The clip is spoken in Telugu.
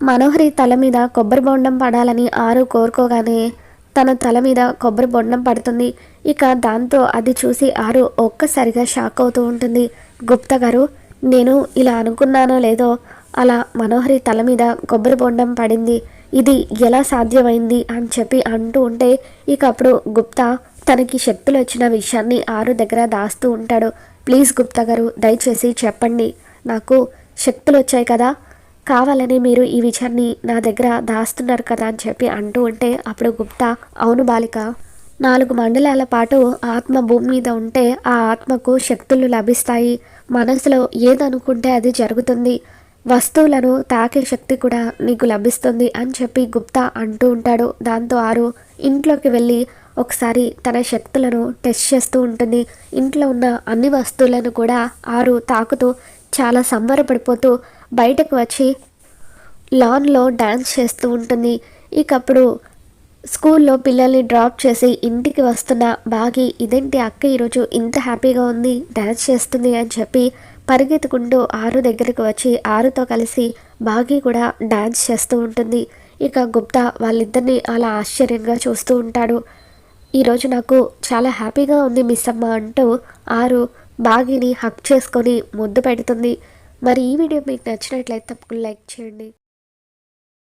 మనోహరి తల మీద కొబ్బరి బొండం పడాలని ఆరు కోరుకోగానే తన తల మీద కొబ్బరి బొండం పడుతుంది. ఇక దాంతో అది చూసి ఆరు ఒక్కసారిగా షాక్ అవుతూ ఉంటుంది. గుప్తా గారు, నేను ఇలా అనుకున్నానో లేదో అలా మనోహరి తల మీద కొబ్బరి బొండం పడింది. ఇది ఎలా సాధ్యమైంది అని చెప్పి అంటూ ఉంటే ఇక అప్పుడు గుప్తా తనకి శక్తులు వచ్చిన విషయాన్ని ఆరు దగ్గర దాస్తూ ఉంటాడు. ప్లీజ్ గుప్తా గారు, దయచేసి చెప్పండి. నాకు శక్తులు వచ్చాయి కదా, కావాలని మీరు ఈ విషయాన్ని నా దగ్గర దాస్తున్నారు కదా అని చెప్పి అంటూ ఉంటే అప్పుడు గుప్తా, అవును బాలిక, 4 మండలాల పాటు ఆత్మ భూమి మీద ఉంటే ఆ ఆత్మకు శక్తులు లభిస్తాయి. మనసులో ఏదనుకుంటే అది జరుగుతుంది. వస్తువులను తాకే శక్తి కూడా నీకు లభిస్తుంది అని చెప్పి గుప్తా అంటూ ఉంటాడు. దాంతో ఆరు ఇంట్లోకి వెళ్ళి ఒకసారి తన శక్తులను టెస్ట్ చేస్తూ ఉంటుంది. ఇంట్లో ఉన్న అన్ని వస్తువులను కూడా ఆరు తాకుతూ చాలా సంబరపడిపోతూ బయటకు వచ్చి లాన్లో డ్యాన్స్ చేస్తూ ఉంటుంది. ఇక అప్పుడు స్కూల్లో పిల్లల్ని డ్రాప్ చేసి ఇంటికి వస్తున్న బాగి, ఇదేంటి అక్క ఈరోజు ఇంత హ్యాపీగా ఉంది, డ్యాన్స్ చేస్తుంది అని చెప్పి పరిగెత్తుకుంటూ ఆరు దగ్గరికి వచ్చి ఆరుతో కలిసి బాగి కూడా డ్యాన్స్ చేస్తూ ఉంటుంది. ఇక గుప్తా వాళ్ళిద్దరిని అలా ఆశ్చర్యంగా చూస్తూ ఉంటాడు. ఈరోజు నాకు చాలా హ్యాపీగా ఉంది మిస్ అమ్మ అంటూ ఆరు బాగిని హక్ చేసుకొని ముద్దు పెడుతుంది. మరి ఈ వీడియో మీకు నచ్చినట్లయితే తప్పకుండా లైక్ చేయండి.